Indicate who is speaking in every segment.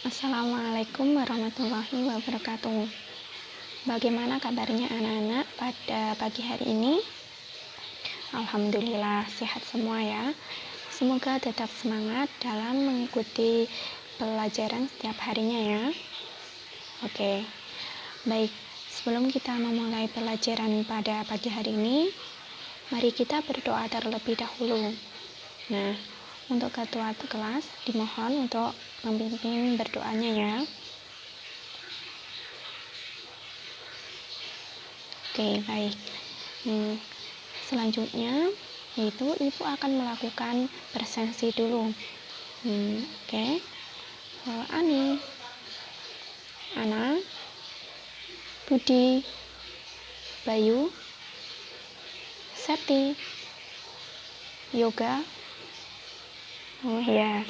Speaker 1: Assalamualaikum warahmatullahi wabarakatuh. Bagaimana kabarnya anak-anak pada pagi hari ini? Alhamdulillah sehat semua ya. Semoga tetap semangat dalam mengikuti pelajaran setiap harinya ya. Oke, baik. Sebelum kita memulai pelajaran pada pagi hari ini, mari kita berdoa terlebih dahulu. Nah, untuk ketua kelas dimohon untuk memimpin berdoanya ya. Oke, baik. Selanjutnya yaitu ibu akan melakukan presensi dulu. Oke. Ani, Ana, Budi, Bayu, Septi, Yoga. Oh ya,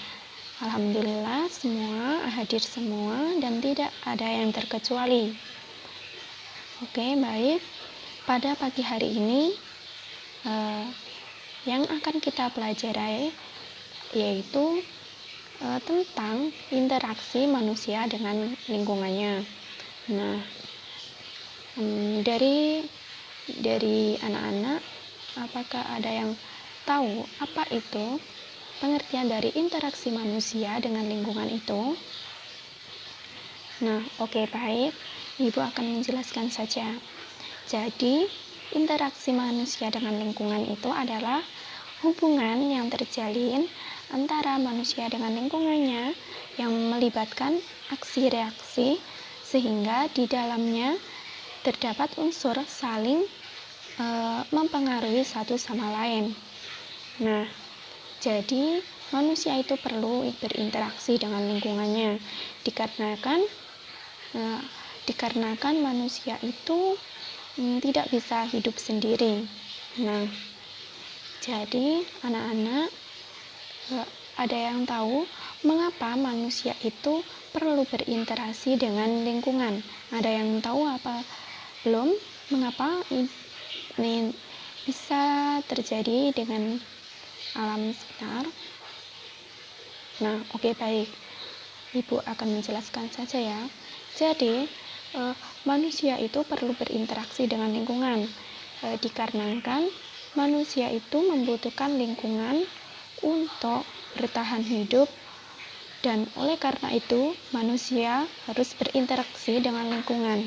Speaker 1: alhamdulillah semua hadir semua dan tidak ada yang terkecuali. Oke, baik. Pada pagi hari ini yang akan kita pelajari yaitu tentang interaksi manusia dengan lingkungannya. Nah, dari anak-anak, apakah ada yang tahu apa itu pengertian dari interaksi manusia dengan lingkungan itu? Nah, oke, baik. Ibu akan menjelaskan saja. Jadi, interaksi manusia dengan lingkungan itu adalah hubungan yang terjalin antara manusia dengan lingkungannya yang melibatkan aksi reaksi sehingga di dalamnya terdapat unsur saling mempengaruhi satu sama lain. Nah, jadi manusia itu perlu berinteraksi dengan lingkungannya dikarenakan manusia itu tidak bisa hidup sendiri. Nah, jadi anak-anak ada yang tahu mengapa manusia itu perlu berinteraksi dengan lingkungan? Ada yang tahu apa belum? Mengapa ini bisa terjadi dengan alam sekitar? Nah, oke, baik. Ibu akan menjelaskan saja ya. Jadi, manusia itu perlu berinteraksi dengan lingkungan dikarenakan manusia itu membutuhkan lingkungan untuk bertahan hidup, dan oleh karena itu manusia harus berinteraksi dengan lingkungan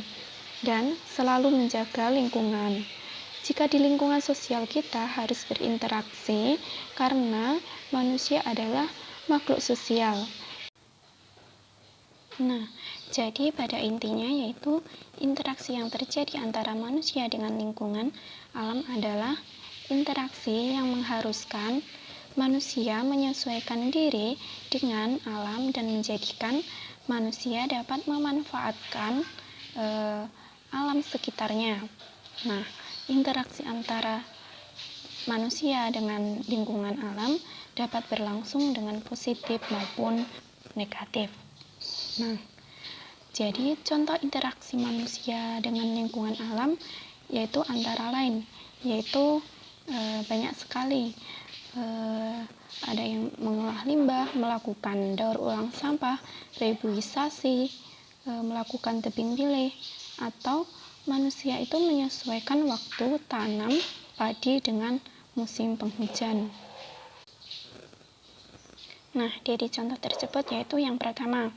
Speaker 1: dan selalu menjaga lingkungan. Jika di lingkungan sosial kita harus berinteraksi karena manusia adalah makhluk sosial. Nah, jadi pada intinya yaitu interaksi yang terjadi antara manusia dengan lingkungan alam adalah interaksi yang mengharuskan manusia menyesuaikan diri dengan alam dan menjadikan manusia dapat memanfaatkan alam sekitarnya. Nah, interaksi antara manusia dengan lingkungan alam dapat berlangsung dengan positif maupun negatif. Nah, jadi contoh interaksi manusia dengan lingkungan alam yaitu antara lain, yaitu banyak sekali. Ada yang mengolah limbah, melakukan daur ulang sampah, reboisasi, melakukan tebing pilih, atau manusia itu menyesuaikan waktu tanam padi dengan musim penghujan. Nah, dari contoh tersebut yaitu yang pertama,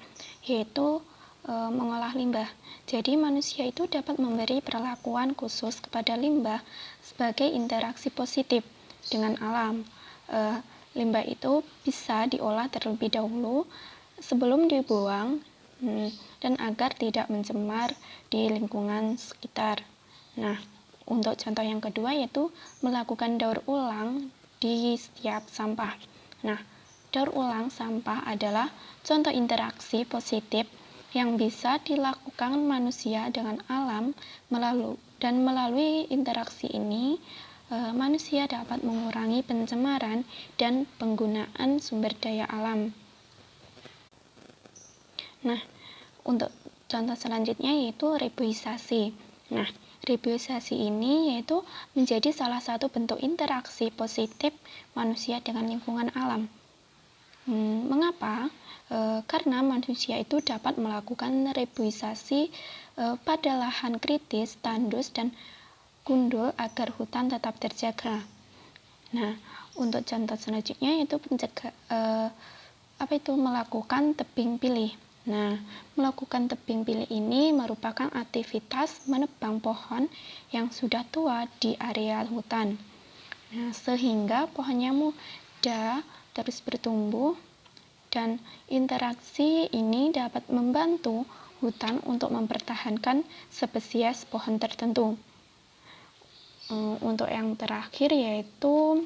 Speaker 1: yaitu mengolah limbah. Jadi manusia itu dapat memberi perlakuan khusus kepada limbah sebagai interaksi positif dengan alam. Limbah itu bisa diolah terlebih dahulu sebelum dibuang dan agar tidak mencemar di lingkungan sekitar. Nah, untuk contoh yang kedua yaitu melakukan daur ulang di setiap sampah. Nah, daur ulang sampah adalah contoh interaksi positif yang bisa dilakukan manusia dengan alam melalui interaksi ini manusia dapat mengurangi pencemaran dan penggunaan sumber daya alam. Nah, untuk contoh selanjutnya yaitu reboisasi. Nah, reboisasi ini yaitu menjadi salah satu bentuk interaksi positif manusia dengan lingkungan alam. Mengapa? Karena karena manusia itu dapat melakukan reboisasi pada lahan kritis, tandus, dan gundul agar hutan tetap terjaga. Nah, untuk contoh selanjutnya yaitu melakukan tebing pilih. Nah, melakukan tebing pilih ini merupakan aktivitas menebang pohon yang sudah tua di area hutan. Nah, sehingga pohonnya mudah terus bertumbuh, dan interaksi ini dapat membantu hutan untuk mempertahankan spesies pohon tertentu. Untuk yang terakhir yaitu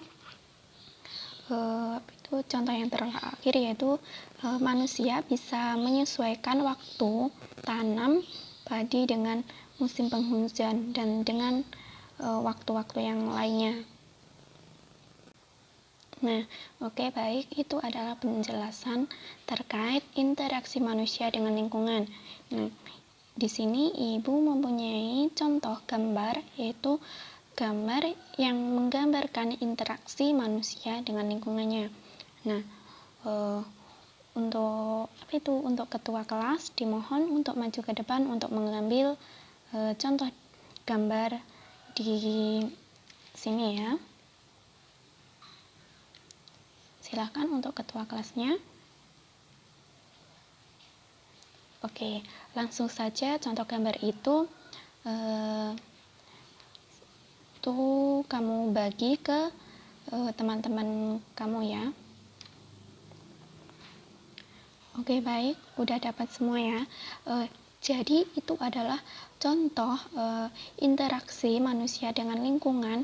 Speaker 1: contoh yang terakhir yaitu manusia bisa menyesuaikan waktu tanam padi dengan musim penghujan dan dengan waktu-waktu yang lainnya. Nah, baik, itu adalah penjelasan terkait interaksi manusia dengan lingkungan. Nah, di sini Ibu mempunyai contoh gambar, yaitu gambar yang menggambarkan interaksi manusia dengan lingkungannya. Nah, untuk ketua kelas dimohon untuk maju ke depan untuk mengambil contoh gambar di sini ya. Silakan untuk ketua kelasnya. Oke, langsung saja contoh gambar itu tuh kamu bagi ke teman-teman kamu ya. Oke, baik, udah dapat semua ya. Jadi itu adalah contoh interaksi manusia dengan lingkungan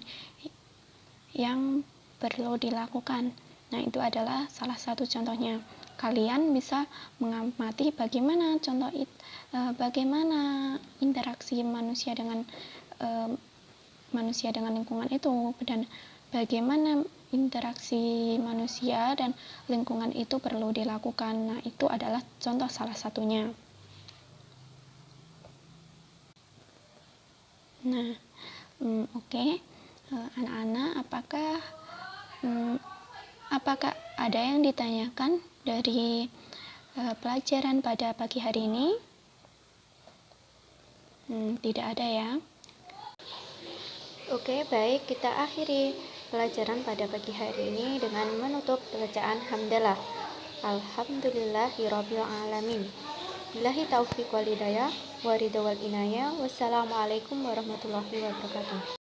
Speaker 1: yang perlu dilakukan. Nah, itu adalah salah satu contohnya. Kalian bisa mengamati bagaimana bagaimana interaksi manusia dengan lingkungan itu, dan bagaimana interaksi manusia dan lingkungan itu perlu dilakukan. Nah, itu adalah contoh salah satunya. Nah, anak-anak, apakah ada yang ditanyakan dari pelajaran pada pagi hari ini? Tidak ada ya. Baik, kita akhiri pelajaran pada pagi hari ini dengan menutup bacaan hamdalah. Alhamdulillahirabbil alamin. Billahi taufiq wal hidayah wa ridha wal inayah. Wassalamualaikum warahmatullahi wabarakatuh.